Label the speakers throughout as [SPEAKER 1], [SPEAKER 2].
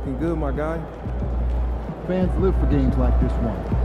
[SPEAKER 1] Looking good, my guy.
[SPEAKER 2] Fans live for games like this one.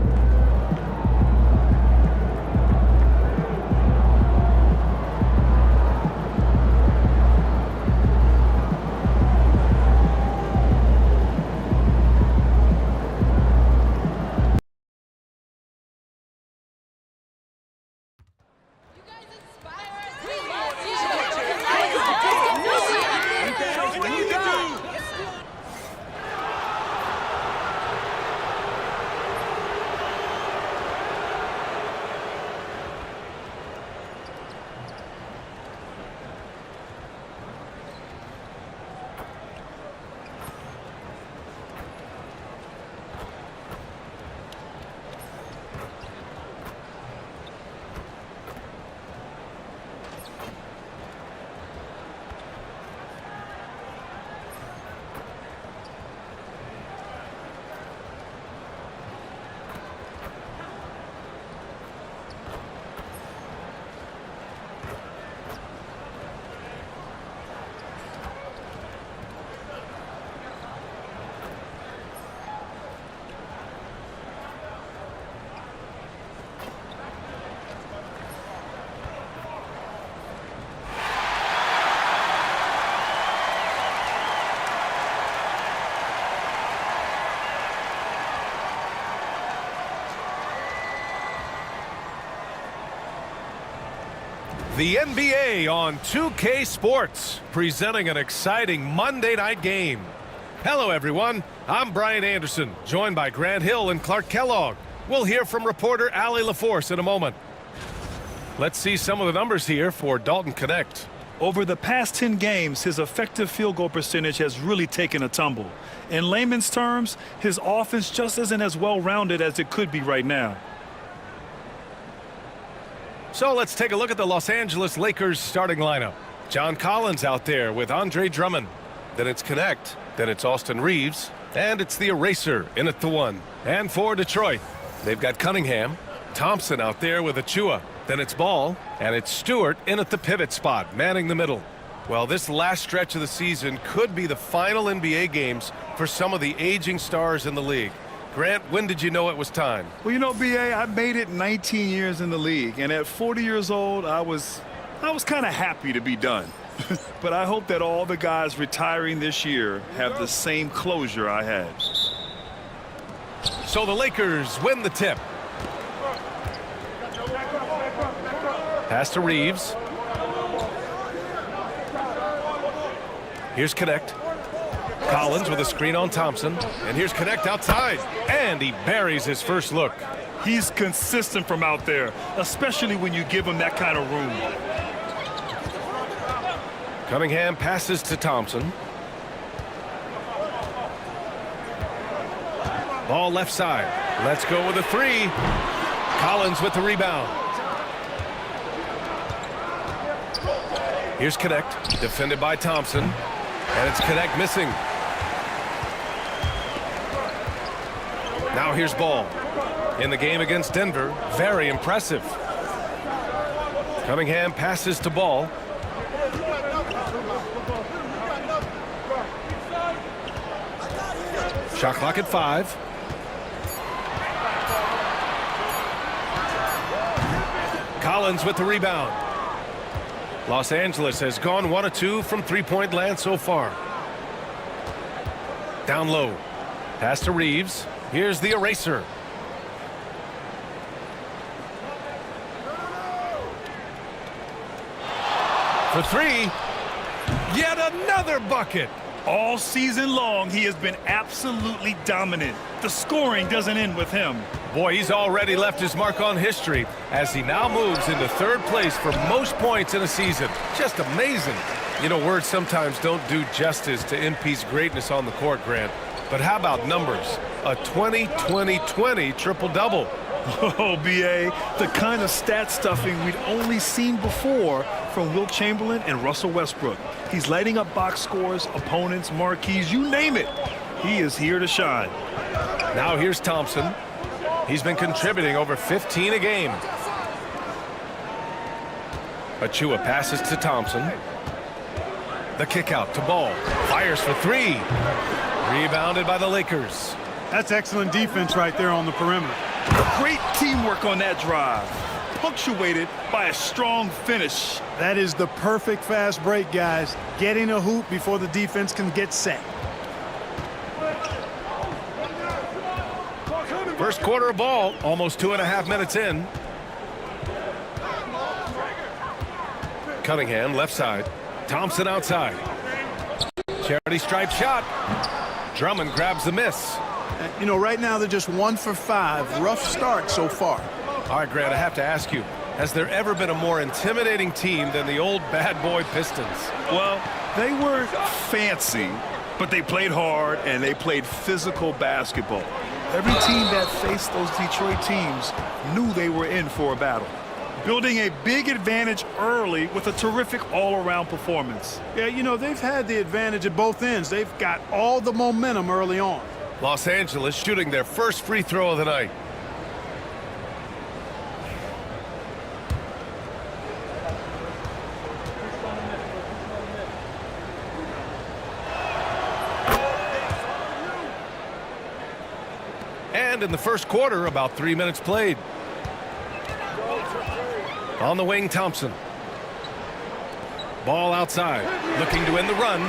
[SPEAKER 3] The NBA on 2K Sports, presenting an exciting Monday night game. Hello, everyone. I'm Brian Anderson, joined by Grant Hill and Clark Kellogg. We'll hear from reporter Allie LaForce in a moment. Let's see some of the numbers here for Dalton Connect.
[SPEAKER 4] Over the past 10 games, his effective field goal percentage has really taken a tumble. In layman's terms, his offense just isn't as well-rounded as it could be right now.
[SPEAKER 3] So let's take a look at the Los Angeles Lakers starting lineup. John Collins out there with Andre Drummond. Then it's Connect. Then it's Austin Reeves. And it's the Eraser in at the 1. And for Detroit, they've got Cunningham. Thompson out there with Achua. Then it's Ball. And it's Stewart in at the pivot spot, manning the middle. Well, this last stretch of the season could be the final NBA games for some of the aging stars in the league. Grant, when did you know it was time?
[SPEAKER 4] Well, you know, B.A., I made it 19 years in the league, and at 40 years old, I was kind of happy to be done. But I hope that all the guys retiring this year have the same closure I had.
[SPEAKER 3] So the Lakers win the tip. Pass to Reeves. Here's Connect. Collins with a screen on Thompson. And here's Connect outside. And he buries his first look.
[SPEAKER 4] He's consistent from out there, especially when you give him that kind of room.
[SPEAKER 3] Cunningham passes to Thompson. Ball left side. Let's go with a 3. Collins with the rebound. Here's Connect, defended by Thompson. And it's Connect missing. Now here's Ball. In the game against Denver, very impressive. Cunningham passes to Ball. Shot clock at 5. Collins with the rebound. Los Angeles has gone 1 of 2 from three-point land so far. Down low. Pass to Reeves. Here's the Eraser. For 3. Yet another bucket.
[SPEAKER 4] All season long, he has been absolutely dominant. The scoring doesn't end with him.
[SPEAKER 3] Boy, he's already left his mark on history as he now moves into 3rd place for most points in a season. Just amazing. You know, words sometimes don't do justice to MP's greatness on the court, Grant. But how about numbers? A 20-20-20 triple-double.
[SPEAKER 4] Oh, B.A., the kind of stat stuffing we'd only seen before from Wilt Chamberlain and Russell Westbrook. He's lighting up box scores, opponents, marquees, you name it. He is here to shine.
[SPEAKER 3] Now here's Thompson. He's been contributing over 15 a game. Achua passes to Thompson. The kick out to Ball. Fires for 3. Rebounded by the Lakers.
[SPEAKER 1] That's excellent defense right there on the perimeter.
[SPEAKER 4] Great teamwork on that drive, punctuated by a strong finish.
[SPEAKER 1] That is the perfect fast break, guys. Getting a hoop before the defense can get set.
[SPEAKER 3] First quarter of ball, almost 2.5 minutes in. Cunningham, left side. Thompson outside. Charity stripe shot. Drummond grabs the miss.
[SPEAKER 1] You know, right now they're just 1 for 5. Rough start so far.
[SPEAKER 3] All right, Grant, I have to ask you, has there ever been a more intimidating team than the old bad boy Pistons?
[SPEAKER 4] Well, they weren't fancy, but they played hard and they played physical basketball. Every team that faced those Detroit teams knew they were in for a battle, building a big advantage early with a terrific all-around performance.
[SPEAKER 1] Yeah, you know, they've had the advantage at both ends. They've got all the momentum early on.
[SPEAKER 3] Los Angeles shooting their first free throw of the night. And in the first quarter, about 3 minutes played. On the wing, Thompson. Ball outside, looking to end the run.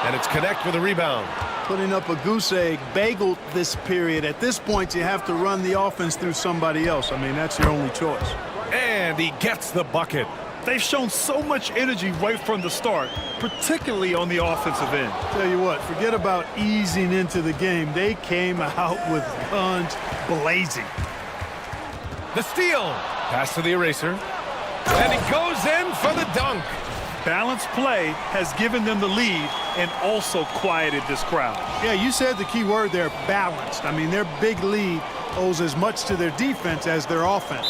[SPEAKER 3] And it's Connect with a rebound.
[SPEAKER 1] Putting up a goose egg, bageled this period. At this point, you have to run the offense through somebody else. I mean, that's your only choice.
[SPEAKER 3] And he gets the bucket.
[SPEAKER 4] They've shown so much energy right from the start, particularly on the offensive end.
[SPEAKER 1] Tell you what, forget about easing into the game. They came out with guns blazing.
[SPEAKER 3] The steal. Pass to the eraser. And he goes in for the dunk.
[SPEAKER 4] Balanced play has given them the lead and also quieted this crowd.
[SPEAKER 1] Yeah, you said the key word there, balanced. I mean, their big lead owes as much to their defense as their offense.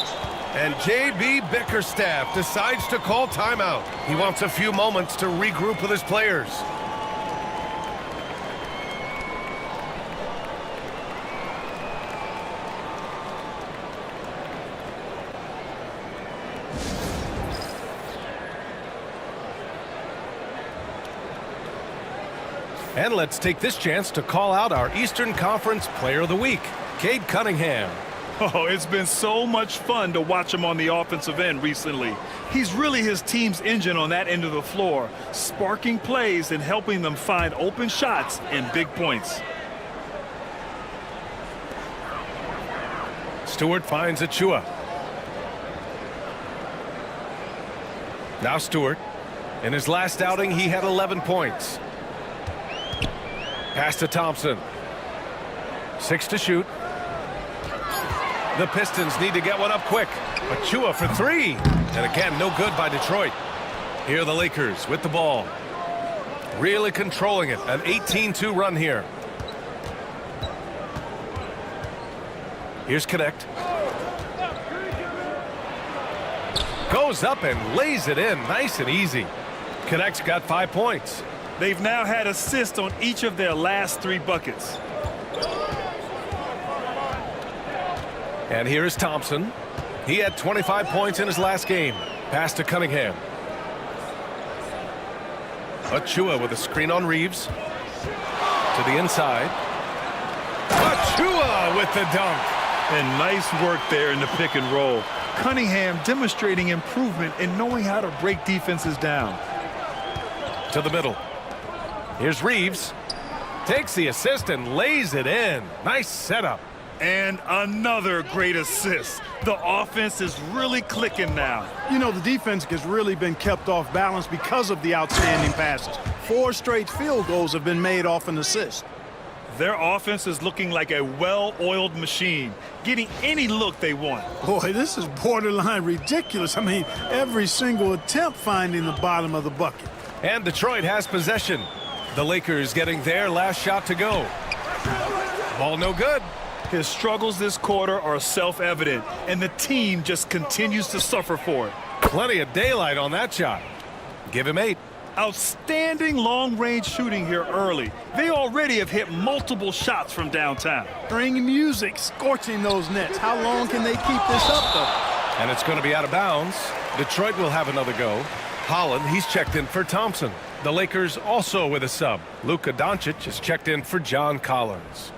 [SPEAKER 3] And J.B. Bickerstaff decides to call timeout. He wants a few moments to regroup with his players. And let's take this chance to call out our Eastern Conference Player of the Week, Cade Cunningham.
[SPEAKER 4] Oh, it's been so much fun to watch him on the offensive end recently. He's really his team's engine on that end of the floor, sparking plays and helping them find open shots and big points.
[SPEAKER 3] Stewart finds Achua. Now Stewart. In his last outing, he had 11 points. Pass to Thompson. 6 to shoot. The Pistons need to get one up quick. Achua for 3. And again, no good by Detroit. Here are the Lakers with the ball. Really controlling it. An 18-2 run here. Here's Connect. Goes up and lays it in. Nice and easy. Connect's got 5 points.
[SPEAKER 4] They've now had assists on each of their last 3 buckets.
[SPEAKER 3] And here is Thompson. He had 25 points in his last game. Pass to Cunningham. Achua with a screen on Reeves. To the inside. Achua with the dunk.
[SPEAKER 4] And nice work there in the pick and roll. Cunningham demonstrating improvement in knowing how to break defenses down.
[SPEAKER 3] To the middle. Here's Reeves. Takes the assist and lays it in. Nice setup.
[SPEAKER 4] And another great assist. The offense is really clicking now.
[SPEAKER 1] You know, the defense has really been kept off balance because of the outstanding passes. 4 straight field goals have been made off an assist.
[SPEAKER 4] Their offense is looking like a well-oiled machine, getting any look they want.
[SPEAKER 1] Boy, this is borderline ridiculous. I mean, every single attempt finding the bottom of the bucket.
[SPEAKER 3] And Detroit has possession. The Lakers getting their last shot to go. Ball no good.
[SPEAKER 4] His struggles this quarter are self-evident, and the team just continues to suffer for it.
[SPEAKER 3] Plenty of daylight on that shot. Give him 8.
[SPEAKER 4] Outstanding long-range shooting here early. They already have hit multiple shots from downtown.
[SPEAKER 1] Bring music, scorching those nets. How long can they keep this up, though?
[SPEAKER 3] And it's going to be out of bounds. Detroit will have another go. Holland, he's checked in for Thompson. The Lakers also with a sub. Luka Doncic is checked in for John Collins.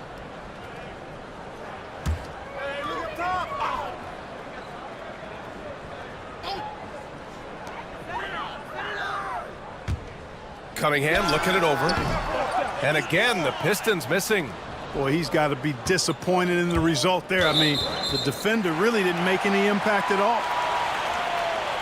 [SPEAKER 3] Cunningham looking it over. And again, the Pistons missing.
[SPEAKER 1] Boy, he's got to be disappointed in the result there. I mean, the defender really didn't make any impact at all.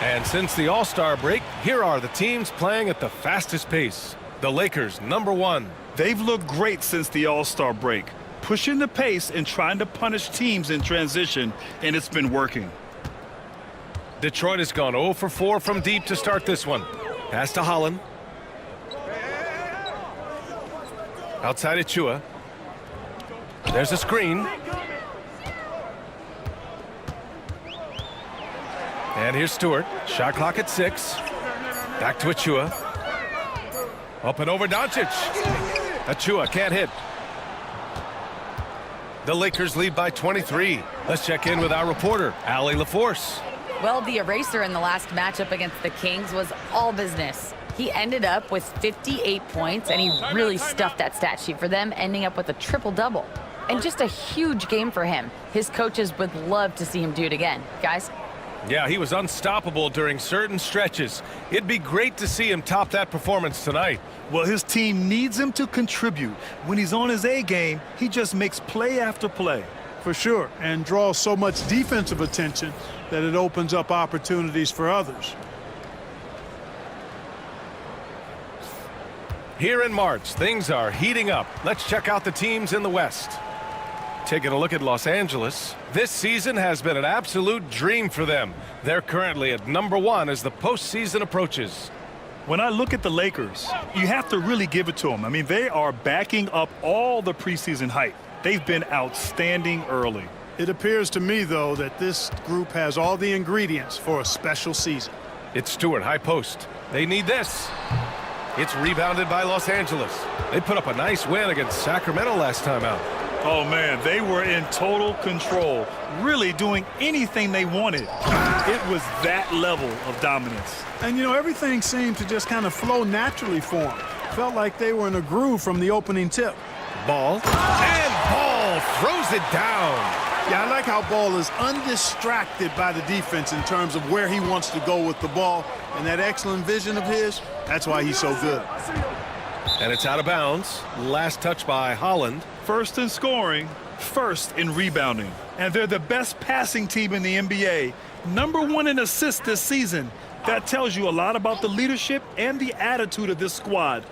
[SPEAKER 3] And since the All-Star break, here are the teams playing at the fastest pace. The Lakers, #1.
[SPEAKER 4] They've looked great since the All-Star break, pushing the pace and trying to punish teams in transition, and it's been working.
[SPEAKER 3] Detroit has gone 0 for 4 from deep to start this one. Pass to Holland. Outside Achua. There's a screen. And here's Stewart. Shot clock at 6. Back to Achua. Up and over Doncic. Achua can't hit. The Lakers lead by 23. Let's check in with our reporter, Allie LaForce.
[SPEAKER 5] Well, the eraser in the last matchup against the Kings was all business. He ended up with 58 points, and he really stuffed that stat sheet for them, ending up with a triple-double. And just a huge game for him. His coaches would love to see him do it again. Guys?
[SPEAKER 3] Yeah, he was unstoppable during certain stretches. It'd be great to see him top that performance tonight.
[SPEAKER 4] Well, his team needs him to contribute. When he's on his A game, he just makes play after play.
[SPEAKER 1] For sure, and draws so much defensive attention that it opens up opportunities for others.
[SPEAKER 3] Here in March, things are heating up. Let's check out the teams in the West. Taking a look at Los Angeles, this season has been an absolute dream for them. They're currently at #1 as the postseason approaches.
[SPEAKER 4] When I look at the Lakers, you have to really give it to them. I mean, they are backing up all the preseason hype. They've been outstanding early.
[SPEAKER 1] It appears to me, though, that this group has all the ingredients for a special season.
[SPEAKER 3] It's Stewart, high post. They need this. It's rebounded by Los Angeles. They put up a nice win against Sacramento last time out.
[SPEAKER 4] Oh, man, they were in total control, really doing anything they wanted. It was that level of dominance.
[SPEAKER 1] And, you know, everything seemed to just kind of flow naturally for them. Felt like they were in a groove from the opening tip.
[SPEAKER 3] Ball. And Ball throws it down.
[SPEAKER 1] Yeah, I like how Ball is undistracted by the defense in terms of where he wants to go with the ball. And that excellent vision of his, that's why he's so good.
[SPEAKER 3] And it's out of bounds. Last touch by Holland.
[SPEAKER 4] First in scoring, first in rebounding. And they're the best passing team in the NBA. #1 in assists this season. That tells you a lot about the leadership and the attitude of this squad.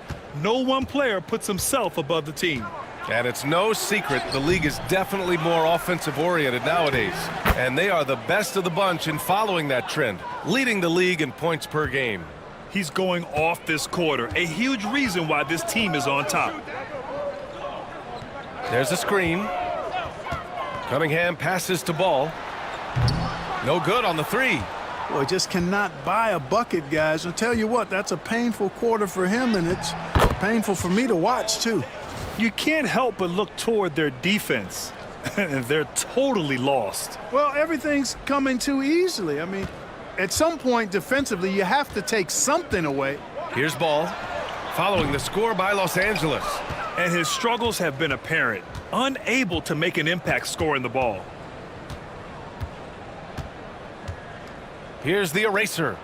[SPEAKER 4] No one player puts himself above the team.
[SPEAKER 3] And it's no secret the league is definitely more offensive-oriented nowadays. And they are the best of the bunch in following that trend, leading the league in points per game.
[SPEAKER 4] He's going off this quarter, a huge reason why this team is on top.
[SPEAKER 3] There's a screen. Cunningham passes to Ball. No good on the 3.
[SPEAKER 1] Boy, just cannot buy a bucket, guys. I'll tell you what, that's a painful quarter for him, and it's painful for me to watch, too.
[SPEAKER 4] You can't help but look toward their defense, and they're totally lost.
[SPEAKER 1] Well, everything's coming too easily. I mean, at some point defensively, you have to take something away.
[SPEAKER 3] Here's Ball, following the score by Los Angeles.
[SPEAKER 4] And his struggles have been apparent, unable to make an impact scoring the ball.
[SPEAKER 3] Here's the eraser.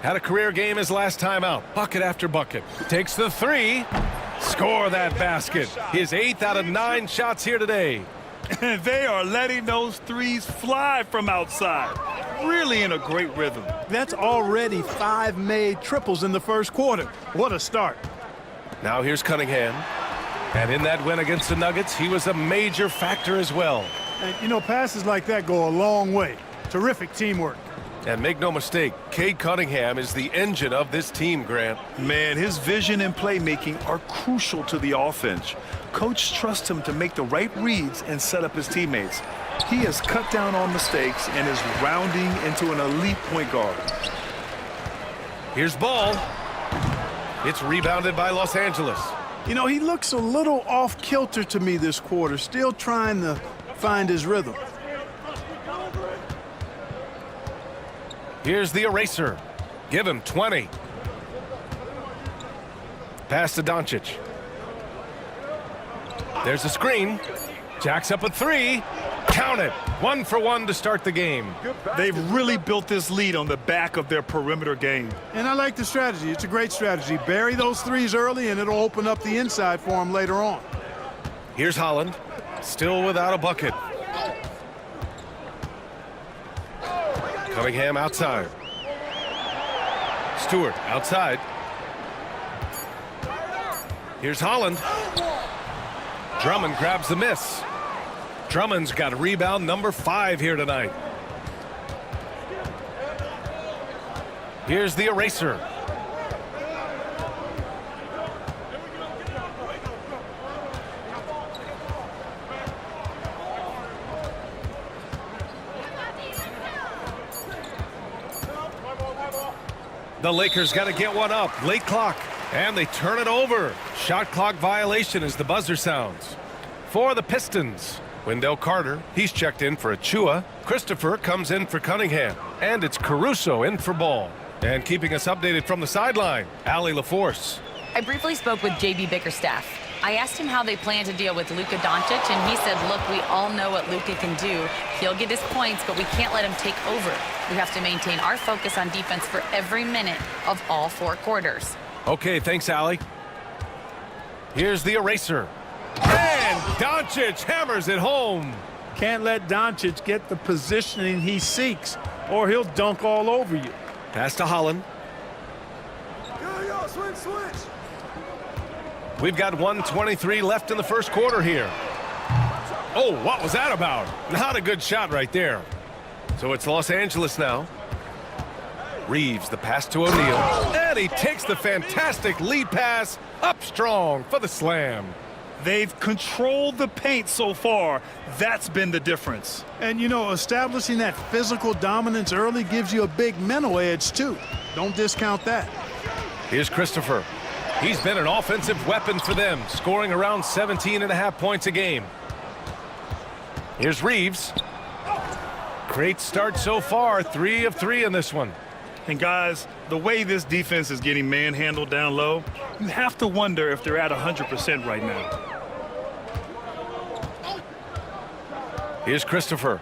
[SPEAKER 3] Had a career game his last time out. Bucket after bucket. Takes the 3. Score that basket. His 8th out of 9 shots here today.
[SPEAKER 4] And they are letting those threes fly from outside. Really in a great rhythm.
[SPEAKER 1] That's already 5 made triples in the first quarter. What a start.
[SPEAKER 3] Now here's Cunningham. And in that win against the Nuggets, he was a major factor as well.
[SPEAKER 1] And, you know, passes like that go a long way. Terrific teamwork.
[SPEAKER 3] And make no mistake, Cade Cunningham is the engine of this team, Grant.
[SPEAKER 4] Man, his vision and playmaking are crucial to the offense. Coach trusts him to make the right reads and set up his teammates. He has cut down on mistakes and is rounding into an elite point guard.
[SPEAKER 3] Here's Ball. It's rebounded by Los Angeles.
[SPEAKER 1] You know, he looks a little off kilter to me this quarter, still trying to find his rhythm.
[SPEAKER 3] Here's the eraser. Give him 20. Pass to Doncic. There's a screen. Jacks up a three. Count it. 1 for 1 to start the game.
[SPEAKER 4] They've really built this lead on the back of their perimeter game.
[SPEAKER 1] And I like the strategy. It's a great strategy. Bury those threes early, and it'll open up the inside for them later on.
[SPEAKER 3] Here's Holland. Still without a bucket. Cunningham outside. Stewart outside. Here's Holland. Drummond grabs the miss. Drummond's got rebound number 5 here tonight. Here's the eraser. The Lakers got to get one up. Late clock. And they turn it over. Shot clock violation as the buzzer sounds. For the Pistons, Wendell Carter, he's checked in for Achua. Christopher comes in for Cunningham. And it's Caruso in for Ball. And keeping us updated from the sideline, Allie LaForce.
[SPEAKER 5] I briefly spoke with J.B. Bickerstaff. I asked him how they plan to deal with Luka Doncic, and he said, look, we all know what Luka can do. He'll get his points, but we can't let him take over. We have to maintain our focus on defense for every minute of all 4 quarters.
[SPEAKER 3] Okay, thanks, Allie. Here's the eraser. And Doncic hammers it home.
[SPEAKER 1] Can't let Doncic get the positioning he seeks, or he'll dunk all over you.
[SPEAKER 3] Pass to Holland.
[SPEAKER 2] Yo, switch.
[SPEAKER 3] We've got 1:23 left in the first quarter here. Oh, what was that about? Not a good shot right there. So it's Los Angeles now. Reeves, the pass to O'Neal. And he takes the fantastic lead pass up strong for the slam.
[SPEAKER 4] They've controlled the paint so far. That's been the difference.
[SPEAKER 1] And, you know, establishing that physical dominance early gives you a big mental edge, too. Don't discount that.
[SPEAKER 3] Here's Christopher. He's been an offensive weapon for them, scoring around 17.5 points a game. Here's Reeves. Great start so far, 3 of 3 in this one.
[SPEAKER 4] And guys, the way this defense is getting manhandled down low, you have to wonder if they're at 100% right now.
[SPEAKER 3] Here's Christopher.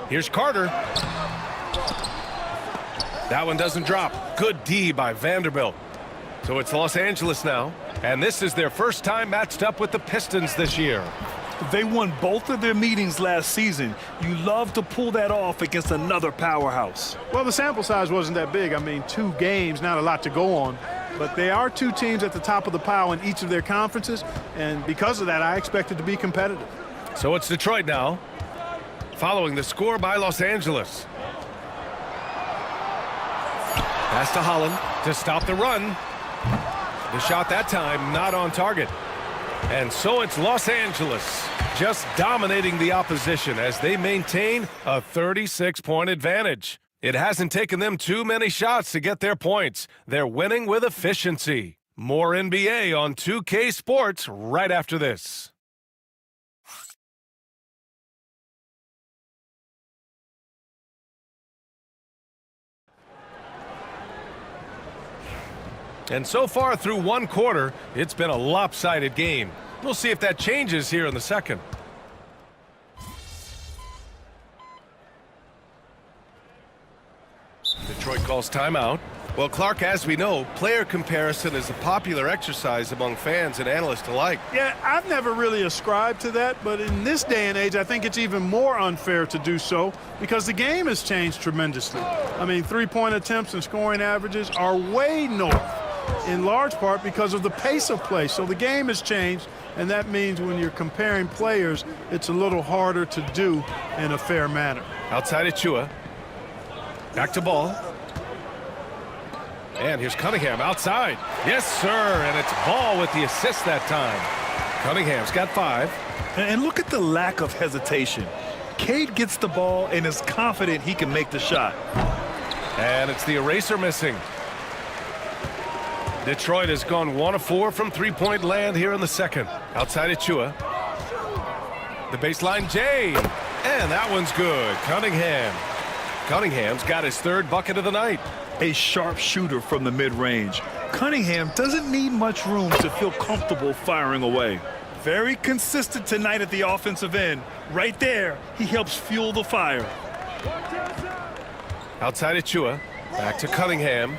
[SPEAKER 3] Here's Carter. That one doesn't drop. Good D by Vanderbilt. So it's Los Angeles now, and this is their first time matched up with the Pistons this year.
[SPEAKER 4] They won both of their meetings last season. You love to pull that off against another powerhouse.
[SPEAKER 1] Well, the sample size wasn't that big. I mean, 2 games, not a lot to go on. But they are 2 teams at the top of the pile in each of their conferences, and because of that, I expect it to be competitive.
[SPEAKER 3] So it's Detroit now, following the score by Los Angeles. Pass to Holland to stop the run. The shot that time not on target. And so it's Los Angeles just dominating the opposition as they maintain a 36-point advantage. It hasn't taken them too many shots to get their points. They're winning with efficiency. More NBA on 2K Sports right after this. And so far through 1 quarter, it's been a lopsided game. We'll see if that changes here in the second. Detroit calls timeout. Well, Clark, as we know, player comparison is a popular exercise among fans and analysts alike.
[SPEAKER 1] Yeah, I've never really ascribed to that, but in this day and age, I think it's even more unfair to do so because the game has changed tremendously. I mean, 3-point attempts and scoring averages are way north, in large part because of the pace of play. So the game has changed, and that means when you're comparing players, it's a little harder to do in a fair manner.
[SPEAKER 3] Outside Achua. Back to Ball. And here's Cunningham outside. Yes, sir, and it's Ball with the assist that time. Cunningham's got 5.
[SPEAKER 4] And look at the lack of hesitation. Cade gets the ball and is confident he can make the shot.
[SPEAKER 3] And it's the eraser missing. Detroit has gone 1 of 4 from 3-point land here in the second. Outside Achua. The baseline J. And that one's good. Cunningham's got his 3rd bucket of the night.
[SPEAKER 4] A sharp shooter from the mid-range. Cunningham doesn't need much room to feel comfortable firing away. Very consistent tonight at the offensive end. Right there, he helps fuel the fire.
[SPEAKER 3] Outside Achua. Back to Cunningham.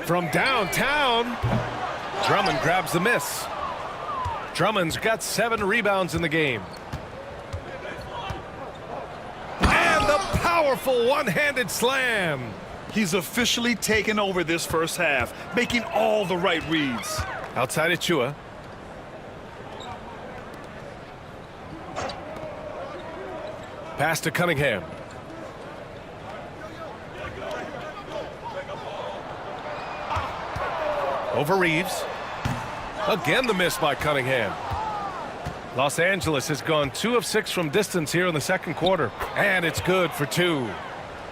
[SPEAKER 3] From downtown, Drummond grabs the miss. Drummond's got 7 rebounds in the game. And the powerful one-handed slam.
[SPEAKER 4] He's officially taken over this first half, making all the right reads.
[SPEAKER 3] Outside Achua. Pass to Cunningham. Over Reeves. Again the miss by Cunningham. Los Angeles has gone 2 of 6 from distance here in the second quarter. And it's good for 2.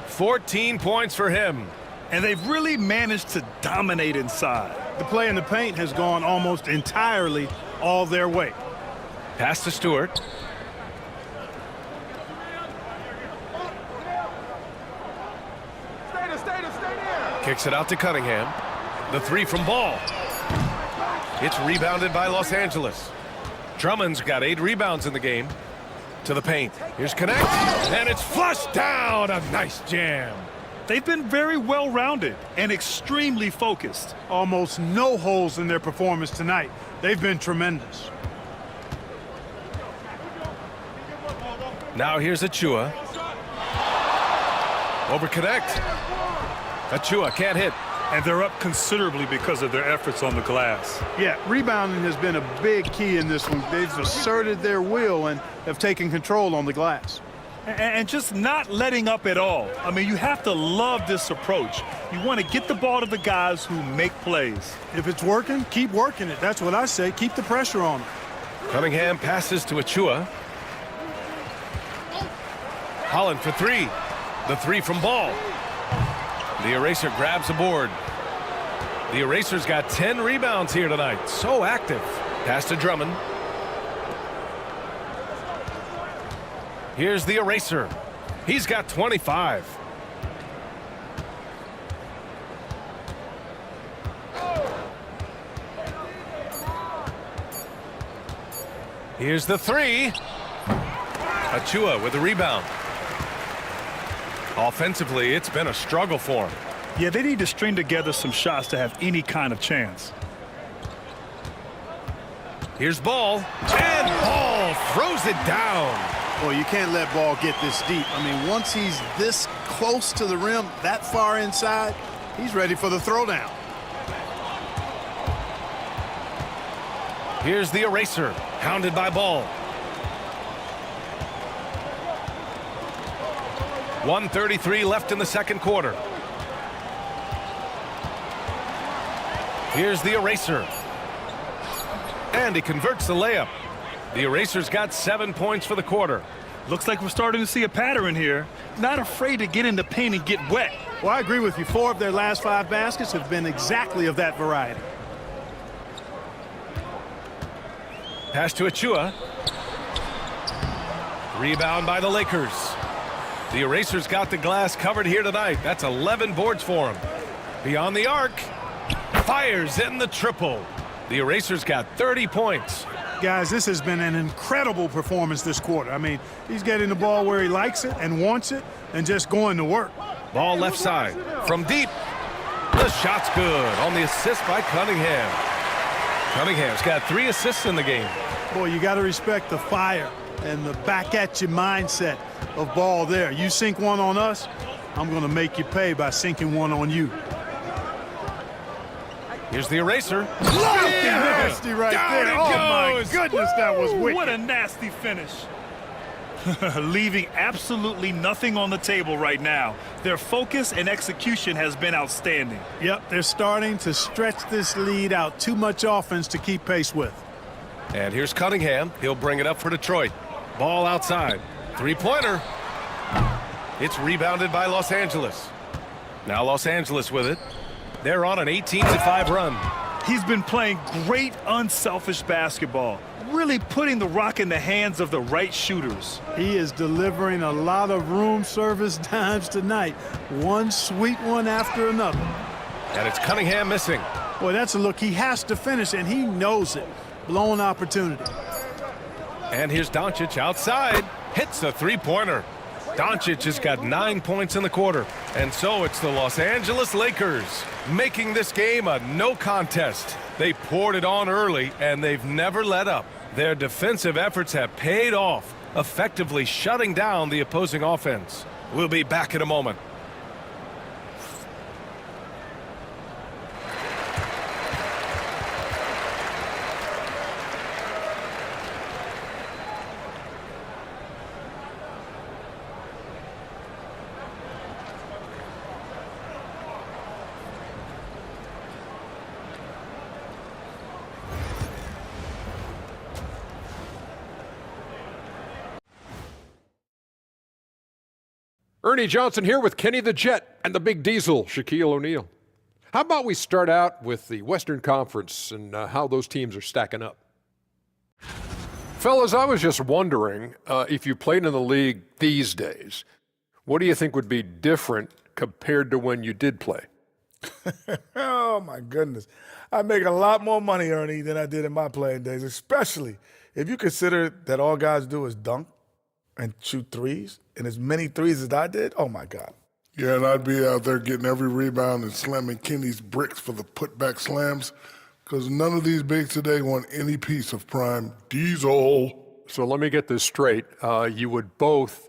[SPEAKER 3] 14 points for him.
[SPEAKER 4] And they've really managed to dominate inside.
[SPEAKER 1] The play in the paint has gone almost entirely all their way.
[SPEAKER 3] Pass to Stewart.
[SPEAKER 2] Stay there.
[SPEAKER 3] Kicks it out to Cunningham. The 3 from Ball. It's rebounded by Los Angeles. Drummond's got 8 rebounds in the game. To the paint. Here's Connect. And it's flushed down. A nice jam.
[SPEAKER 4] They've been very well-rounded and extremely focused.
[SPEAKER 1] Almost no holes in their performance tonight. They've been tremendous.
[SPEAKER 3] Now here's Achua. Over Connect. Achua can't hit.
[SPEAKER 4] And they're up considerably because of their efforts on the glass.
[SPEAKER 1] Yeah, rebounding has been a big key in this one. They've asserted their will and have taken control on the glass.
[SPEAKER 4] And just not letting up at all. I mean, you have to love this approach. You want to get the ball to the guys who make plays.
[SPEAKER 1] If it's working, keep working it. That's what I say. Keep the pressure on them.
[SPEAKER 3] Cunningham passes to Achua. Holland for 3. The 3 from Ball. The Eraser grabs the board. The Eraser's got 10 rebounds here tonight. So active. Pass to Drummond. Here's the Eraser. He's got 25. Here's the 3. Achua with the rebound. Offensively, it's been a struggle for him.
[SPEAKER 4] Yeah, they need to string together some shots to have any kind of chance.
[SPEAKER 3] Here's Ball. And Ball throws it down.
[SPEAKER 1] Well, you can't let Ball get this deep. I mean, once he's this close to the rim, that far inside, he's ready for the throwdown.
[SPEAKER 3] Here's the Eraser, hounded by Ball. 1:33 left in the second quarter. Here's the Eraser. And he converts the layup. The Eraser's got 7 points for the quarter.
[SPEAKER 4] Looks like we're starting to see a pattern here. Not afraid to get in the paint and get wet.
[SPEAKER 1] Well, I agree with you. 4 of their last 5 baskets have been exactly of that variety.
[SPEAKER 3] Pass to Achua. Rebound by the Lakers. The Eraser's got the glass covered here tonight. That's 11 boards for him. Beyond the arc. Fires in the triple. The Eraser's got 30 points.
[SPEAKER 1] Guys, this has been an incredible performance this quarter. I mean, he's getting the ball where he likes it and wants it and just going to work.
[SPEAKER 3] Ball left side. From deep. The shot's good on the assist by Cunningham. Cunningham's got 3 assists in the game.
[SPEAKER 1] Boy, you got to respect the fire and the back-at-you mindset of Ball there. You sink one on us, I'm going to make you pay by sinking one on you.
[SPEAKER 3] Here's the Eraser.
[SPEAKER 1] Nasty right
[SPEAKER 3] Down
[SPEAKER 1] there.
[SPEAKER 3] it
[SPEAKER 1] Oh, my
[SPEAKER 3] goes.
[SPEAKER 1] goodness, that was wicked.
[SPEAKER 4] What a nasty finish. Leaving absolutely nothing on the table right now. Their focus and execution has been outstanding.
[SPEAKER 1] Yep, they're starting to stretch this lead out. Too much offense to keep pace with.
[SPEAKER 3] And here's Cunningham. He'll bring it up for Detroit. Ball outside. 3-pointer. It's rebounded by Los Angeles. Now Los Angeles with it. They're on an 18-5 run.
[SPEAKER 4] He's been playing great, unselfish basketball, really putting the rock in the hands of the right shooters.
[SPEAKER 1] He is delivering a lot of room service dimes tonight. One sweet one after another.
[SPEAKER 3] And it's Cunningham missing.
[SPEAKER 1] Boy, that's a look he has to finish, and he knows it. Blown opportunity.
[SPEAKER 3] And here's Doncic outside. Hits a three-pointer. Doncic has got 9 points in the quarter. And so it's the Los Angeles Lakers making this game a no contest. They poured it on early, and they've never let up. Their defensive efforts have paid off, effectively shutting down the opposing offense. We'll be back in a moment.
[SPEAKER 6] Ernie Johnson here with Kenny the Jet and the Big Diesel, Shaquille O'Neal. How about we start out with the Western Conference and how those teams are stacking up? Fellas, I was just wondering if you played in the league these days, what do you think would be different compared to when you did play?
[SPEAKER 2] Oh, my goodness. I make a lot more money, Ernie, than I did in my playing days, especially if you consider that all guys do is dunk and shoot threes, and as many threes as I did, oh, my God.
[SPEAKER 7] Yeah, and I'd be out there getting every rebound and slamming Kenny's bricks for the putback slams because none of these bigs today want any piece of prime Diesel.
[SPEAKER 6] So let me get this straight. You would both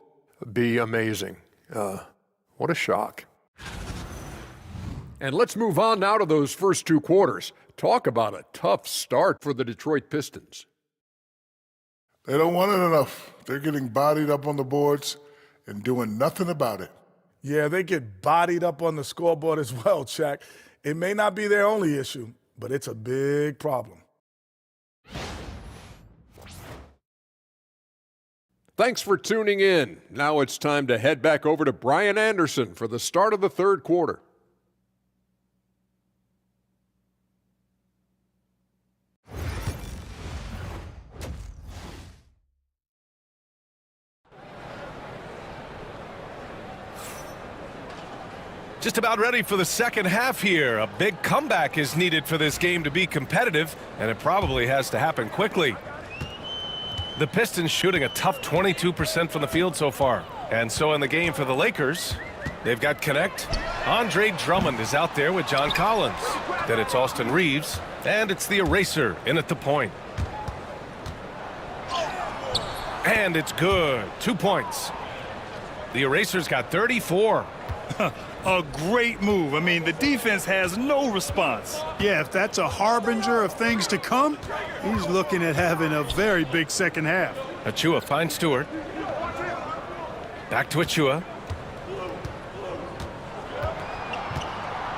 [SPEAKER 6] be amazing. What a shock. And let's move on now to those first two quarters. Talk about a tough start for the Detroit Pistons.
[SPEAKER 7] They don't want it enough. They're getting bodied up on the boards and doing nothing about it.
[SPEAKER 2] Yeah, they get bodied up on the scoreboard as well, Shaq. It may not be their only issue, but it's a big problem.
[SPEAKER 6] Thanks for tuning in. Now it's time to head back over to Brian Anderson for the start of the third quarter.
[SPEAKER 3] Just about ready for the second half here. A big comeback is needed for this game to be competitive, and it probably has to happen quickly. The Pistons shooting a tough 22% from the field so far. And so in the game for the Lakers, they've got Connect. Andre Drummond is out there with John Collins. Then it's Austin Reeves, and it's the eraser in at the point. And it's good. 2 points. The eraser's got 34.
[SPEAKER 4] A great move. I mean, the defense has no response.
[SPEAKER 1] Yeah, if that's a harbinger of things to come, he's looking at having a very big second half.
[SPEAKER 3] Achua finds Stewart. Back to Achua.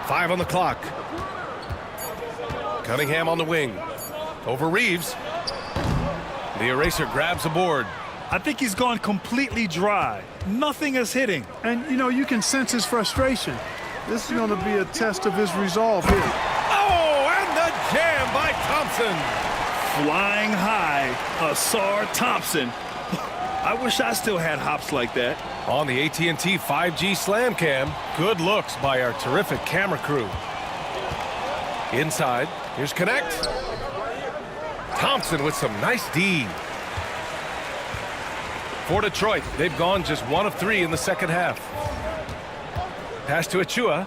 [SPEAKER 3] 5 on the clock. Cunningham on the wing. Over Reeves. The eraser grabs a board.
[SPEAKER 4] I think he's gone completely dry. Nothing is hitting.
[SPEAKER 1] And, you know, you can sense his frustration. This is going to be a test of his resolve here.
[SPEAKER 3] Oh, and the jam by Thompson.
[SPEAKER 4] Flying high, Asar Thompson. I wish I still had hops like that.
[SPEAKER 3] On the AT&T 5G Slam Cam, good looks by our terrific camera crew. Inside, here's Connect. Thompson with some nice D. For Detroit, they've gone just 1 of 3 in the second half. Pass to Achua.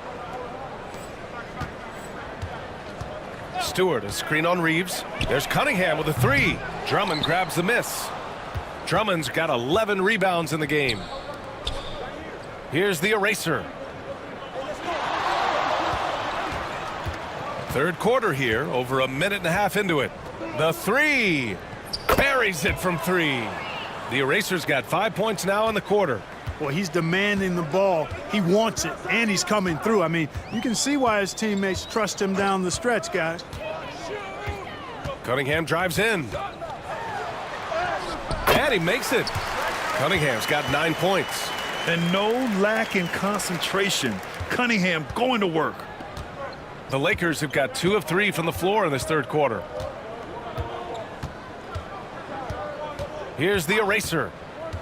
[SPEAKER 3] Stewart, a screen on Reeves. There's Cunningham with a 3. Drummond grabs the miss. Drummond's got 11 rebounds in the game. Here's the eraser. Third quarter here, over a minute and a half into it. The 3. Buries it from 3. The eraser's got 5 points now in the quarter.
[SPEAKER 1] Well, he's demanding the ball. He wants it, and he's coming through. I mean, you can see why his teammates trust him down the stretch, guys.
[SPEAKER 3] Cunningham drives in. And he makes it. Cunningham's got 9 points.
[SPEAKER 4] And no lack in concentration. Cunningham going to work.
[SPEAKER 3] The Lakers have got 2 of 3 from the floor in this third quarter. Here's the eraser.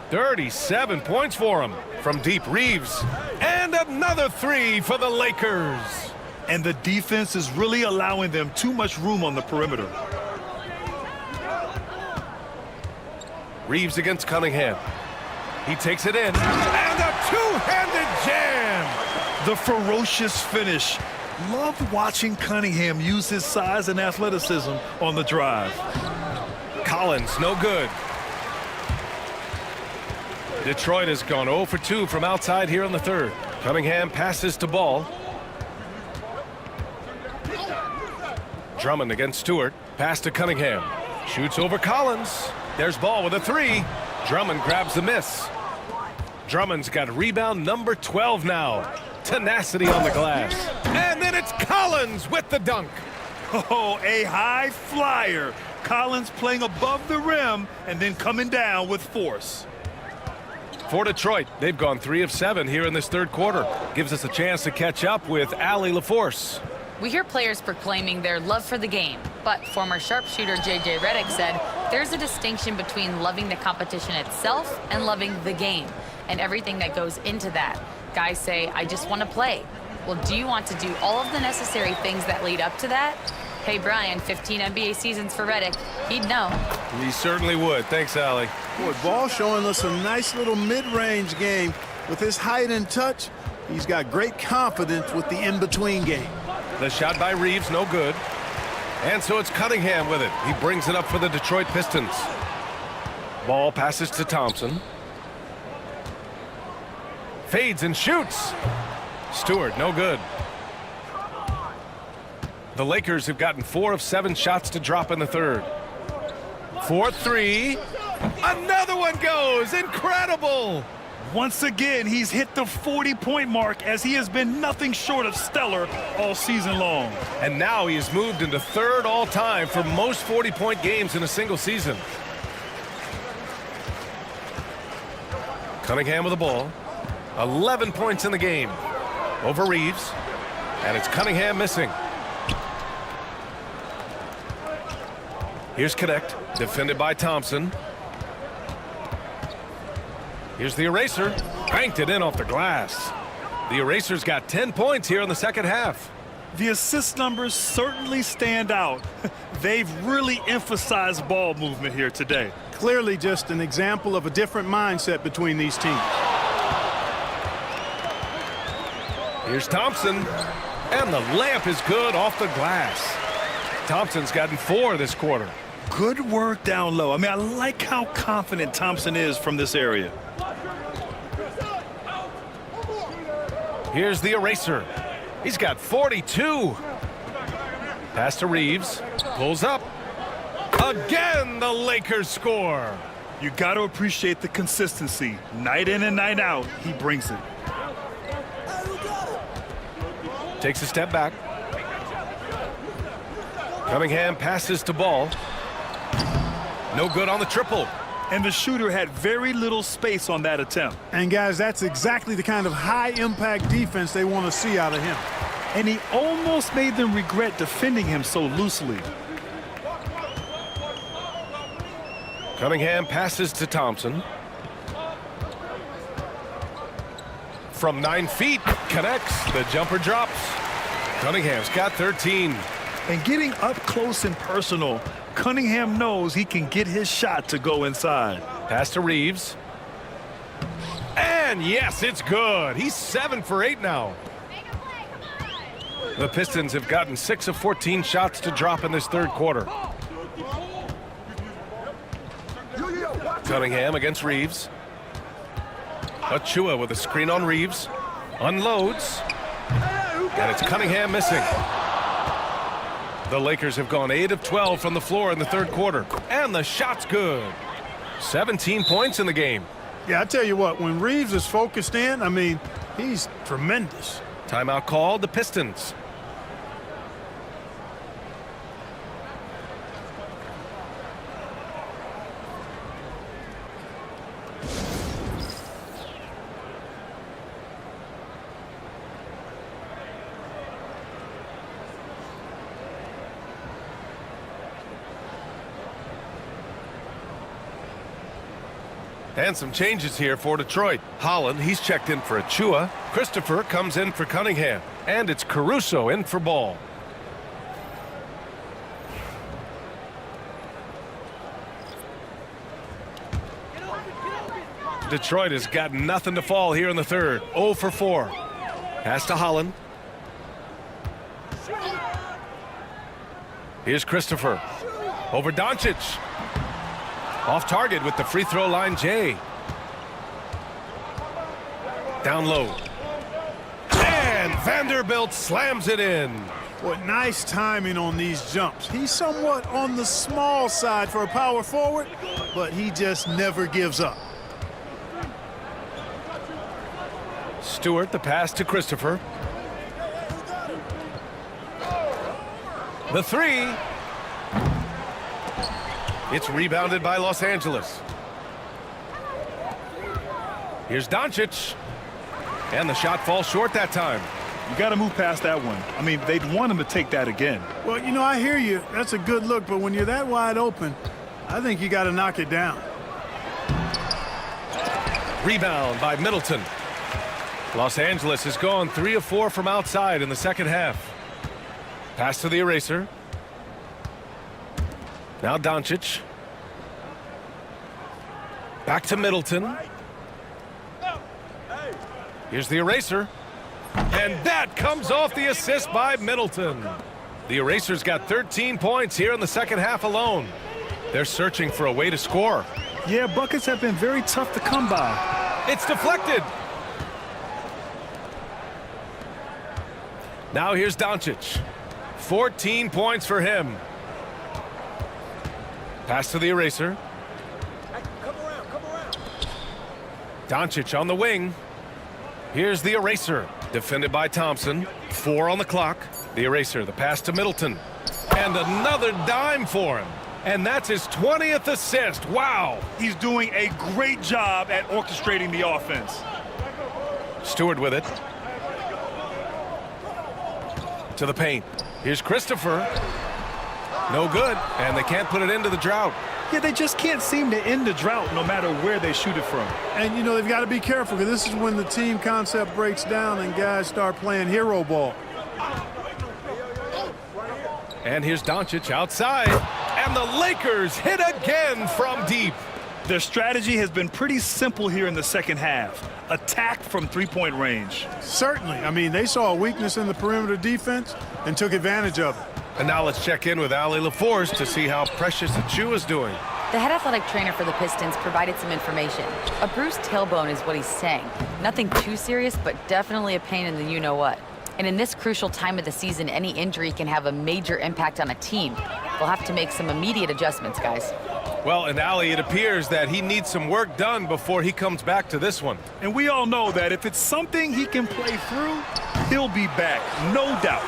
[SPEAKER 3] 37 points for him from deep. Reeves. And another 3 for the Lakers.
[SPEAKER 4] And the defense is really allowing them too much room on the perimeter.
[SPEAKER 3] Reeves against Cunningham. He takes it in. And a two-handed jam.
[SPEAKER 4] The ferocious finish. Loved watching Cunningham use his size and athleticism on the drive.
[SPEAKER 3] Collins, no good. Detroit has gone 0 for 2 from outside here in the third. Cunningham passes to Ball. Drummond against Stewart. Pass to Cunningham. Shoots over Collins. There's Ball with a 3. Drummond grabs the miss. Drummond's got rebound number 12 now. Tenacity on the glass. And then it's Collins with the dunk.
[SPEAKER 4] Oh, a high flyer. Collins playing above the rim and then coming down with force.
[SPEAKER 3] For Detroit, they've gone 3 of 7 here in this third quarter. Gives us a chance to catch up with Allie LaForce.
[SPEAKER 5] We hear players proclaiming their love for the game, but former sharpshooter J.J. Redick said there's a distinction between loving the competition itself and loving the game and everything that goes into that. Guys say, I just want to play. Well, do you want to do all of the necessary things that lead up to that? Hey, Brian, 15 NBA seasons for Redick. He'd know.
[SPEAKER 3] He certainly would. Thanks, Allie.
[SPEAKER 1] Boy, Ball showing us a nice little mid-range game. With his height and touch, he's got great confidence with the in-between game.
[SPEAKER 3] The shot by Reeves, no good. And so it's Cunningham with it. He brings it up for the Detroit Pistons. Ball passes to Thompson. Fades and shoots. Stewart, no good. The Lakers have gotten 4 of 7 shots to drop in the third. 4-3. Another one goes. Incredible.
[SPEAKER 4] Once again, he's hit the 40-point mark as he has been nothing short of stellar all season long.
[SPEAKER 3] And now he has moved into third all-time for most 40-point games in a single season. Cunningham with the ball. 11 points in the game. Over Reeves. And it's Cunningham missing. Here's Connect, defended by Thompson. Here's the eraser. Banked it in off the glass. The eraser's got 10 points here in the second half.
[SPEAKER 4] The assist numbers certainly stand out. They've really emphasized ball movement here today.
[SPEAKER 1] Clearly just an example of a different mindset between these teams.
[SPEAKER 3] Here's Thompson. And the layup is good off the glass. Thompson's gotten 4 this quarter.
[SPEAKER 4] Good work down low. I mean, I like how confident Thompson is from this area.
[SPEAKER 3] Here's the eraser. He's got 42. Pass to Reeves. Pulls up. Again, the Lakers score.
[SPEAKER 4] You got to appreciate the consistency. Night in and night out, he brings it.
[SPEAKER 3] Takes a step back. Cunningham passes to Ball. No good on the triple.
[SPEAKER 4] And the shooter had very little space on that attempt.
[SPEAKER 1] And guys, that's exactly the kind of high-impact defense they want to see out of him.
[SPEAKER 4] And he almost made them regret defending him so loosely.
[SPEAKER 3] Cunningham passes to Thompson. From 9 feet, connects. The jumper drops. Cunningham's got 13.
[SPEAKER 4] And getting up close and personal, Cunningham knows he can get his shot to go inside.
[SPEAKER 3] Pass to Reeves. And yes, it's good. He's 7 for 8 now. The Pistons have gotten 6 of 14 shots to drop in this third quarter. Cunningham against Reeves. Achua with a screen on Reeves. Unloads. And it's Cunningham missing. The Lakers have gone 8 of 12 from the floor in the third quarter. And the shot's good. 17 points in the game.
[SPEAKER 1] Yeah, I tell you what, when Reeves is focused in, I mean, he's tremendous.
[SPEAKER 3] Timeout called, the Pistons. And some changes here for Detroit. Holland, he's checked in for Achua. Christopher comes in for Cunningham. And it's Caruso in for Ball. Detroit has got nothing to fall here in the third. 0 for 4. Pass to Holland. Here's Christopher. Over Doncic. Off target with the free throw line, Jay. Down low. And Vanderbilt slams it in.
[SPEAKER 1] What nice timing on these jumps. He's somewhat on the small side for a power forward, but he just never gives up.
[SPEAKER 3] Stewart, the pass to Christopher. The three. It's rebounded by Los Angeles. Here's Doncic. And the shot falls short that time.
[SPEAKER 4] You got to move past that one. I mean, they'd want him to take that again.
[SPEAKER 1] Well, you know, I hear you. That's a good look, but when you're that wide open, I think you got to knock it down.
[SPEAKER 3] Rebound by Middleton. Los Angeles has gone 3 of 4 from outside in the second half. Pass to the eraser. Now Doncic. Back to Middleton. Here's the eraser. And that comes off the assist by Middleton. The eraser's got 13 points here in the second half alone. They're searching for a way to score.
[SPEAKER 4] Yeah, buckets have been very tough to come by.
[SPEAKER 3] It's deflected. Now here's Doncic. 14 points for him. Pass to the eraser. Doncic on the wing. Here's the eraser. Defended by Thompson. 4 on the clock. The eraser, the pass to Middleton. And another dime for him. And that's his 20th assist. Wow.
[SPEAKER 4] He's doing a great job at orchestrating the offense.
[SPEAKER 3] Stewart with it. To the paint. Here's Christopher. No good. And they can't put it into the drought.
[SPEAKER 4] Yeah, they just can't seem to end the drought no matter where they shoot it from.
[SPEAKER 1] And, you know, they've got to be careful because this is when the team concept breaks down and guys start playing hero ball.
[SPEAKER 3] And here's Doncic outside. And the Lakers hit again from deep.
[SPEAKER 4] Their strategy has been pretty simple here in the second half. Attack from three-point range.
[SPEAKER 1] Certainly. I mean, they saw a weakness in the perimeter defense and took advantage of it.
[SPEAKER 3] And now let's check in with Ali LaForce to see how Precious Achua is doing.
[SPEAKER 5] The head athletic trainer for the Pistons provided some information. A bruised tailbone is what he's saying. Nothing too serious, but definitely a pain in the you-know-what. And in this crucial time of the season, any injury can have a major impact on a team. They'll have to make some immediate adjustments, guys.
[SPEAKER 3] Well, and Ali, it appears that he needs some work done before he comes back to this one.
[SPEAKER 4] And we all know that if it's something he can play through, he'll be back, no doubt.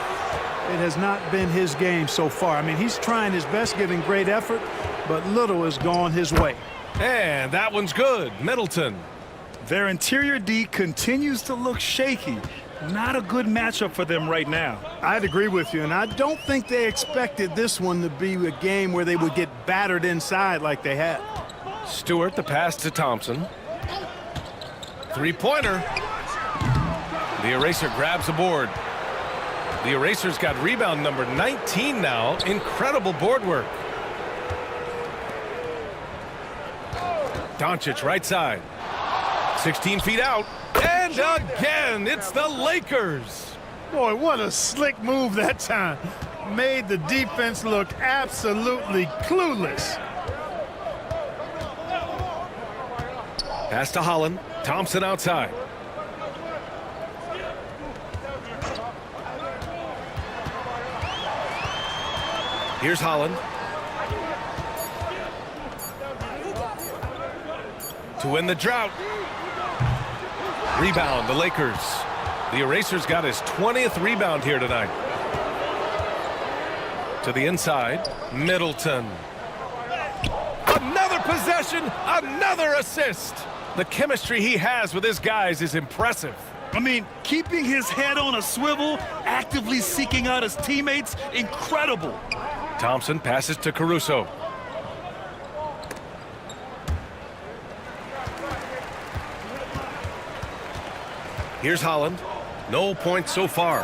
[SPEAKER 1] It has not been his game so far. I mean, he's trying his best, giving great effort, but little has gone his way.
[SPEAKER 3] And that one's good. Middleton.
[SPEAKER 4] Their interior D continues to look shaky. Not a good matchup for them right now.
[SPEAKER 1] I'd agree with you, and I don't think they expected this one to be a game where they would get battered inside like they had.
[SPEAKER 3] Stewart, the pass to Thompson. Three-pointer. The eraser grabs the board. The eraser's got rebound number 19 now. Incredible board work. Doncic right side. 16 feet out. And again, it's the Lakers.
[SPEAKER 1] Boy, what a slick move that time. Made the defense look absolutely clueless.
[SPEAKER 3] Pass to Holland. Thompson outside. Here's Holland. To win the drought. Rebound, the Lakers. The eraser's got his 20th rebound here tonight. To the inside, Middleton. Another possession, another assist. The chemistry he has with his guys is impressive.
[SPEAKER 4] I mean, keeping his head on a swivel, actively seeking out his teammates, incredible.
[SPEAKER 3] Thompson passes to Caruso. Here's Holland. No points so far.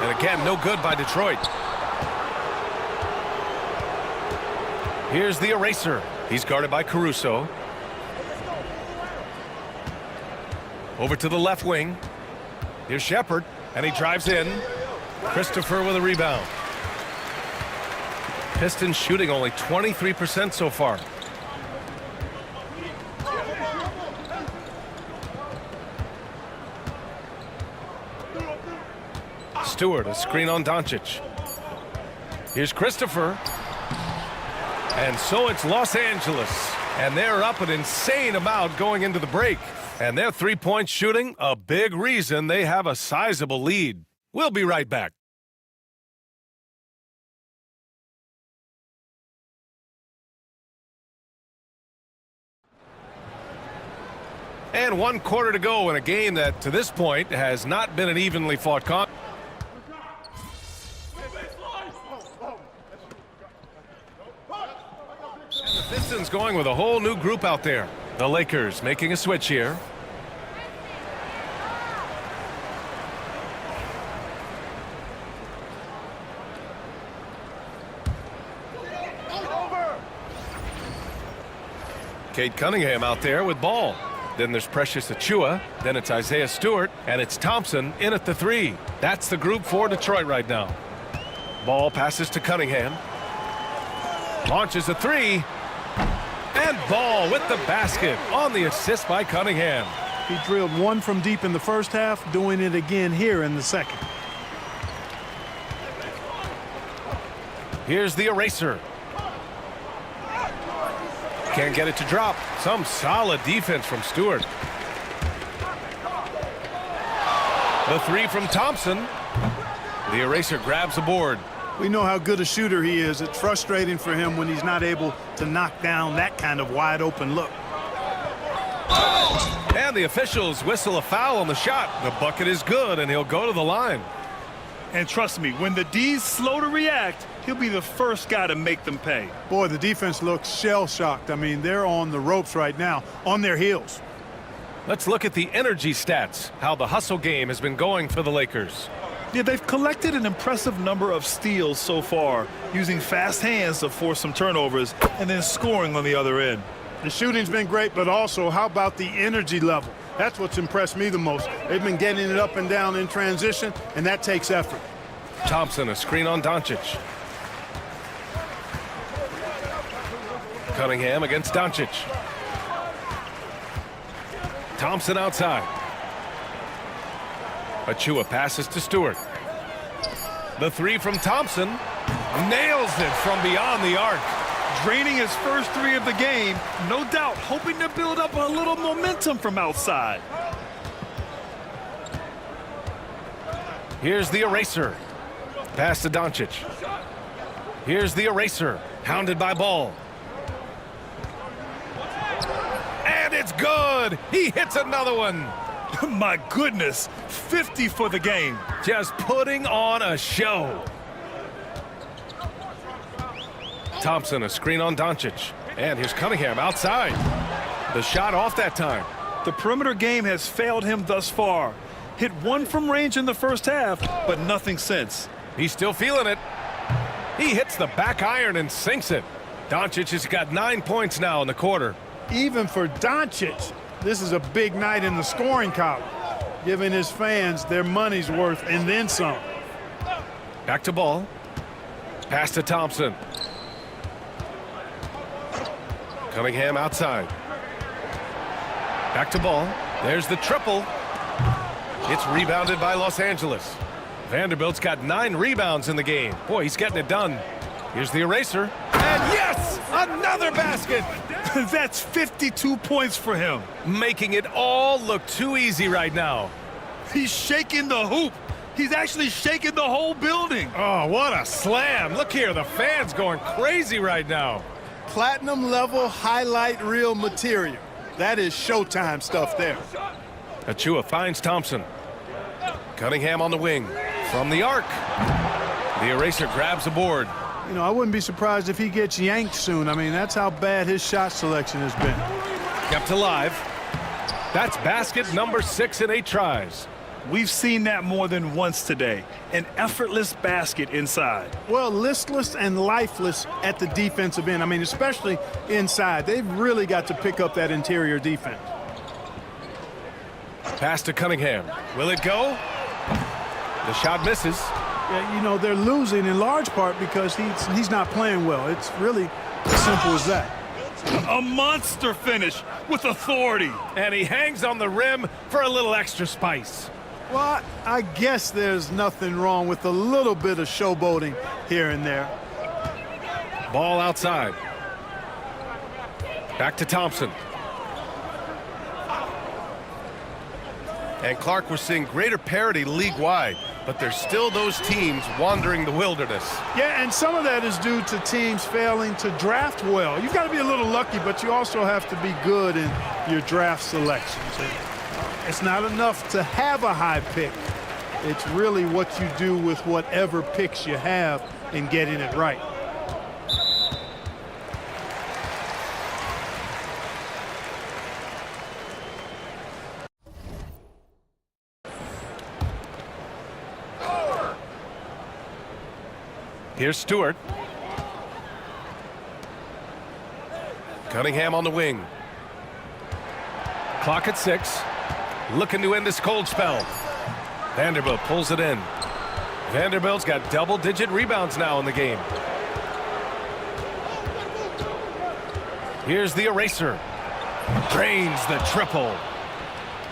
[SPEAKER 3] And again, no good by Detroit. Here's the eraser. He's guarded by Caruso. Over to the left wing. Here's Shepard, and he drives in. Christopher with a rebound. Pistons shooting only 23% so far. Stewart, a screen on Doncic. Here's Christopher. And so it's Los Angeles. And they're up an insane amount going into the break. And their three-point shooting, a big reason they have a sizable lead. We'll be right back. And 1 quarter to go in a game that, to this point, has not been an evenly fought contest. The Pistons going with a whole new group out there. The Lakers making a switch here. Cade Cunningham out there with ball. Then there's Precious Achiuwa. Then it's Isaiah Stewart. And it's Thompson in at the three. That's the group for Detroit right now. Ball passes to Cunningham. Launches a three. And Ball with the basket on the assist by Cunningham.
[SPEAKER 1] He drilled one from deep in the first half, doing it again here in the second.
[SPEAKER 3] Here's the eraser. Can't get it to drop. Some solid defense from Stewart. The three from Thompson. The eraser grabs the board.
[SPEAKER 1] We know how good a shooter he is. It's frustrating for him when he's not able to knock down that kind of wide open look.
[SPEAKER 3] And the officials whistle a foul on the shot. The bucket is good, and he'll go to the line.
[SPEAKER 4] And trust me, when the D's slow to react, he'll be the first guy to make them pay.
[SPEAKER 1] Boy, the defense looks shell-shocked. I mean, they're on the ropes right now, on their heels.
[SPEAKER 3] Let's look at the energy stats, how the hustle game has been going for the Lakers.
[SPEAKER 4] Yeah, they've collected an impressive number of steals so far, using fast hands to force some turnovers and then scoring on the other end.
[SPEAKER 1] The shooting's been great, but also how about the energy level? That's what's impressed me the most. They've been getting it up and down in transition, and that takes effort.
[SPEAKER 3] Thompson, a screen on Doncic. Cunningham against Doncic. Thompson outside. Achiuwa passes to Stewart. The three from Thompson. Nails it from beyond the arc.
[SPEAKER 4] Draining his first three of the game, no doubt hoping to build up a little momentum from outside.
[SPEAKER 3] Here's the eraser. Pass to Doncic. Here's the eraser. Hounded by Ball. And it's good. He hits another one.
[SPEAKER 4] My goodness, 50 for the game.
[SPEAKER 3] Just putting on a show. Thompson, a screen on Doncic. And here's Cunningham outside. The shot off that time.
[SPEAKER 4] The perimeter game has failed him thus far. Hit one from range in the first half, but nothing since.
[SPEAKER 3] He's still feeling it. He hits the back iron and sinks it. Doncic has got 9 points now in the quarter.
[SPEAKER 1] Even for Doncic, this is a big night in the scoring column, giving his fans their money's worth and then some.
[SPEAKER 3] Back to Ball. Pass to Thompson. Cunningham outside. Back to Ball. There's the triple. It's rebounded by Los Angeles. Vanderbilt's got 9 rebounds in the game. Boy, he's getting it done. Here's the eraser. And yes, another basket.
[SPEAKER 4] That's 52 points for him.
[SPEAKER 3] Making it all look too easy right now.
[SPEAKER 4] He's shaking the hoop. He's actually shaking the whole building.
[SPEAKER 3] Oh, what a slam. Look here, the fans going crazy right now.
[SPEAKER 1] Platinum level highlight reel material. That is Showtime stuff there.
[SPEAKER 3] Achiuwa finds Thompson. Cunningham on the wing. From the arc. The eraser grabs the board.
[SPEAKER 1] You know, I wouldn't be surprised if he gets yanked soon. I mean, that's how bad his shot selection has been.
[SPEAKER 3] Kept alive. That's basket number 6 in 8 tries.
[SPEAKER 4] We've seen that more than once today. An effortless basket inside.
[SPEAKER 1] Well, listless and lifeless at the defensive end. I mean, especially inside. They've really got to pick up that interior defense.
[SPEAKER 3] Pass to Cunningham. Will it go? The shot misses.
[SPEAKER 1] Yeah, you know, they're losing in large part because he's not playing well. It's really as simple as that.
[SPEAKER 4] A monster finish with authority.
[SPEAKER 3] And he hangs on the rim for a little extra spice.
[SPEAKER 1] Well, I guess there's nothing wrong with a little bit of showboating here and there.
[SPEAKER 3] Ball outside. Back to Thompson. And Clark, we're seeing greater parity league-wide, but there's still those teams wandering the wilderness.
[SPEAKER 1] Yeah, and some of that is due to teams failing to draft well. You've got to be a little lucky, but you also have to be good in your draft selections. And it's not enough to have a high pick. It's really what you do with whatever picks you have in getting it right.
[SPEAKER 3] Here's Stewart. Cunningham on the wing. Clock at 6. Looking to end this cold spell. Vanderbilt pulls it in. Vanderbilt's got double-digit rebounds now in the game. Here's the eraser. Drains the triple.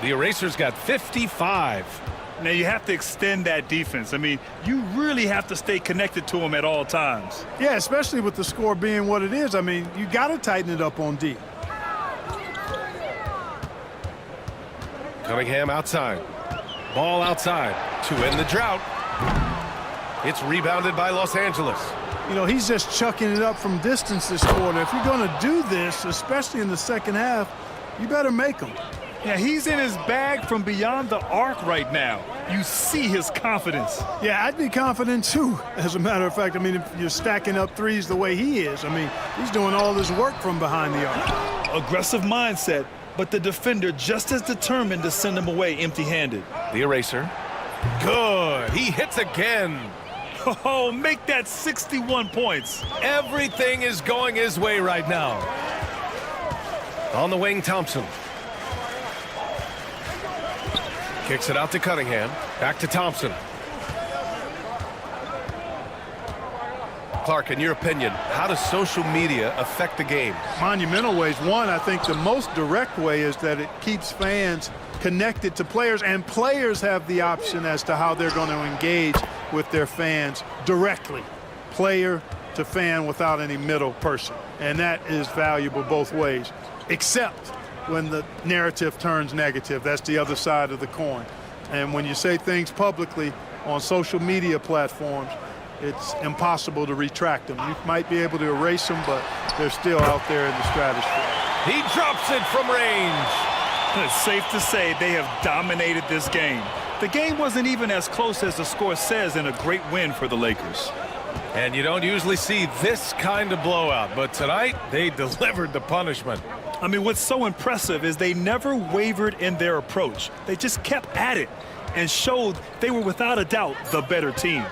[SPEAKER 3] The eraser's got 55.
[SPEAKER 4] Now, you have to extend that defense. I mean, you really have to stay connected to them at all times.
[SPEAKER 1] Yeah, especially with the score being what it is. I mean, you got to tighten it up on D.
[SPEAKER 3] Cunningham outside. Ball outside to end the drought. It's rebounded by Los Angeles.
[SPEAKER 1] You know, he's just chucking it up from distance this quarter. If you're going to do this, especially in the second half, you better make them.
[SPEAKER 4] Yeah, he's in his bag from beyond the arc right now. You see his confidence.
[SPEAKER 1] Yeah, I'd be confident too, as a matter of fact. I mean, if you're stacking up threes the way he is, I mean, he's doing all this work from behind the arc.
[SPEAKER 4] Aggressive mindset, but the defender just as determined to send him away empty-handed.
[SPEAKER 3] The eraser. Good. He hits again.
[SPEAKER 4] Oh, make that 61 points.
[SPEAKER 3] Everything is going his way right now. On the wing, Thompson. Kicks it out to Cunningham. Back to Thompson. Clark, in your opinion, how does social media affect the game?
[SPEAKER 1] Monumental ways. One, I think the most direct way is that it keeps fans connected to players, and players have the option as to how they're going to engage with their fans directly, player to fan, without any middle person. And that is valuable both ways, except when the narrative turns negative. That's the other side of the coin. And when you say things publicly on social media platforms, it's impossible to retract them. You might be able to erase them, but they're still out there in the stratosphere.
[SPEAKER 3] He drops it from range.
[SPEAKER 4] It's safe to say they have dominated this game. The game wasn't even as close as the score says in a great win for the Lakers.
[SPEAKER 3] And you don't usually see this kind of blowout, but tonight they delivered the punishment.
[SPEAKER 4] I mean, what's so impressive is they never wavered in their approach. They just kept at it and showed they were without a doubt the better team.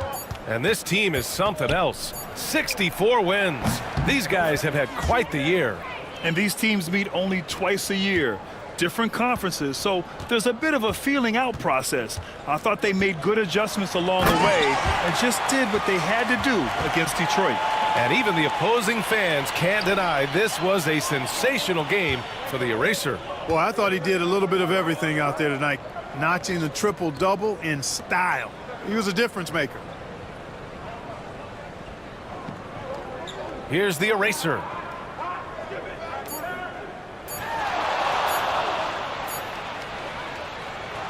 [SPEAKER 3] And this team is something else. 64 wins. These guys have had quite the year.
[SPEAKER 4] And these teams meet only twice a year. Different conferences, so there's a bit of a feeling out process. I thought they made good adjustments along the way and just did what they had to do against Detroit.
[SPEAKER 3] And even the opposing fans can't deny this was a sensational game for the eraser.
[SPEAKER 1] Well, I thought he did a little bit of everything out there tonight, notching the triple-double in style. He was a difference maker.
[SPEAKER 3] Here's the eraser.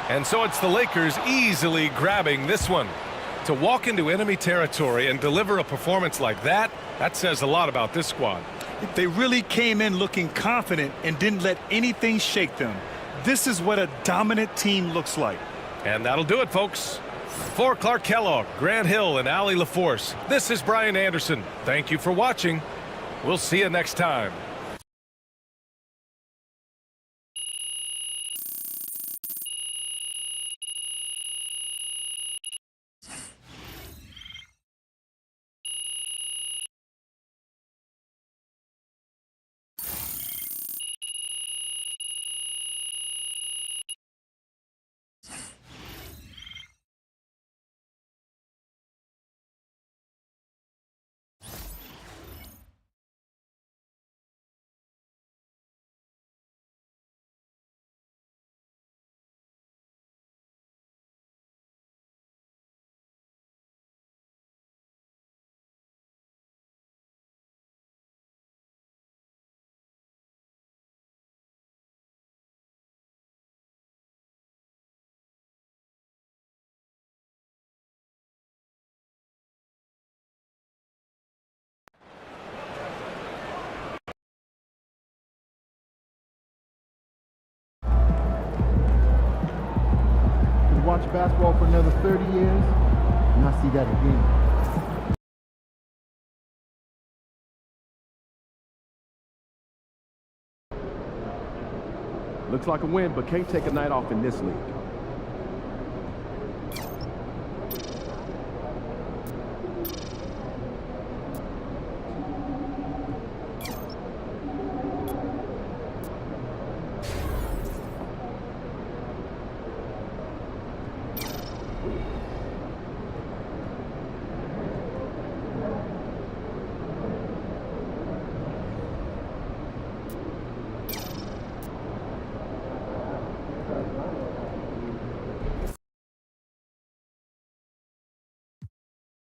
[SPEAKER 3] And so it's the Lakers easily grabbing this one. To walk into enemy territory and deliver a performance like that, that says a lot about this squad.
[SPEAKER 4] They really came in looking confident and didn't let anything shake them. This is what a dominant team looks like.
[SPEAKER 3] And that'll do it, folks. For Clark Kellogg, Grant Hill, and Allie LaForce, this is Brian Anderson. Thank you for watching. We'll see you next time.
[SPEAKER 8] watch basketball for another 30 years, and I see that again.
[SPEAKER 9] Looks like a win, but can't take a night off in this league.